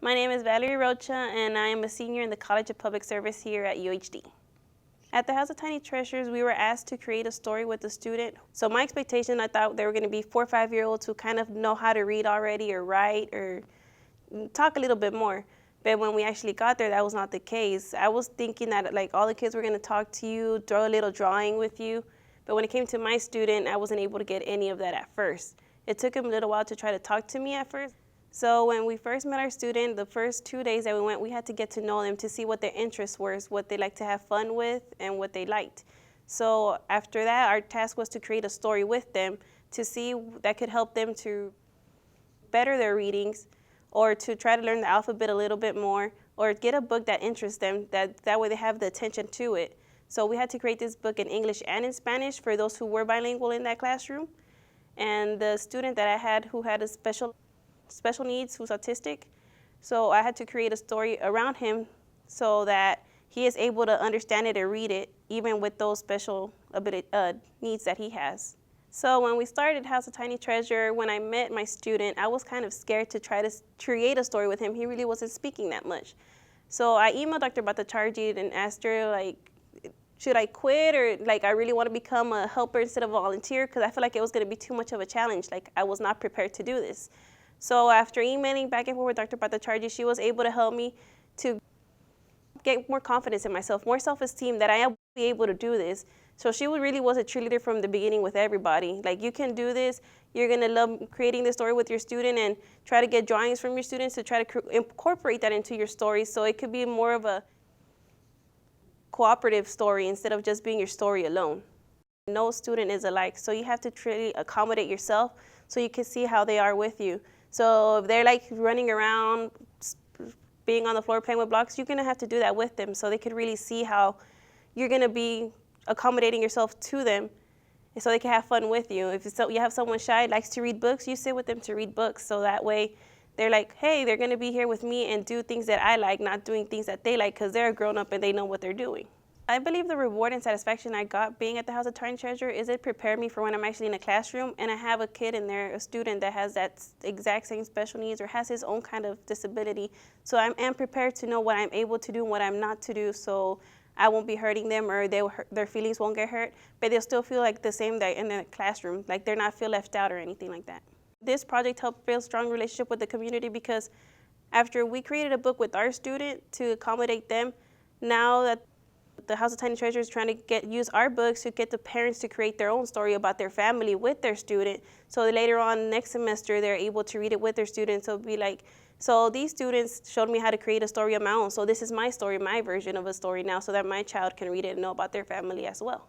My name is Valerie Rocha, and I am a senior in the College of Public Service here at UHD. At the House of Tiny Treasures, we were asked to create a story with the student. So my expectation, I thought they were going to be 4 or 5-year-olds who kind of know how to read already or write or talk a little bit more. But when we actually got there, that was not the case. I was thinking that like all the kids were going to talk to you, throw a little drawing with you. But when it came to my student, I wasn't able to get any of that at first. It took him a little while to try to talk to me at first. So when we first met our student, the first 2 days that we went, we had to get to know them to see what their interests were, what they like to have fun with, and what they liked. So after that, our task was to create a story with them to see that could help them to better their readings, or to try to learn the alphabet a little bit more, or get a book that interests them, that way they have the attention to it. So we had to create this book in English and in Spanish for those who were bilingual in that classroom. And the student that I had who had a special needs, who's autistic, so I had to create a story around him so that he is able to understand it and read it, even with those special needs that he has. So when we started House of Tiny Treasure, when I met my student, I was kind of scared to try to create a story with him. He really wasn't speaking that much. So I emailed Dr. Bhattacharjee and asked her, like, should I quit, or like I really want to become a helper instead of a volunteer, because I feel like it was going to be too much of a challenge. Like I was not prepared to do this. So after emailing back and forth with Dr. Bhattacharjee, she was able to help me to get more confidence in myself, more self-esteem that I will be able to do this. So she really was a cheerleader from the beginning with everybody. Like, you can do this. You're going to love creating the story with your student, and try to get drawings from your students to try to incorporate that into your story so it could be more of a cooperative story instead of just being your story alone. No student is alike, so you have to truly accommodate yourself so you can see how they are with you. So if they're like running around, being on the floor playing with blocks, you're going to have to do that with them so they can really see how you're going to be accommodating yourself to them so they can have fun with you. If you have someone shy, likes to read books, you sit with them to read books, so that way they're like, hey, they're going to be here with me and do things that I like, not doing things that they like, because they're grown up and they know what they're doing. I believe the reward and satisfaction I got being at the House of Tiny Treasure is it prepared me for when I'm actually in a classroom and I have a kid in there, a student that has that exact same special needs or has his own kind of disability. So I am prepared to know what I'm able to do and what I'm not to do, so I won't be hurting them, or their feelings won't get hurt, but they'll still feel like the same in the classroom, like they're not feel left out or anything like that. This project helped build a strong relationship with the community, because after we created a book with our student to accommodate them, now that the House of Tiny Treasure is trying to use our books to get the parents to create their own story about their family with their student, so later on next semester they're able to read it with their students. So it'll be like, so these students showed me how to create a story of my own, so this is my story, my version of a story now, so that my child can read it and know about their family as well.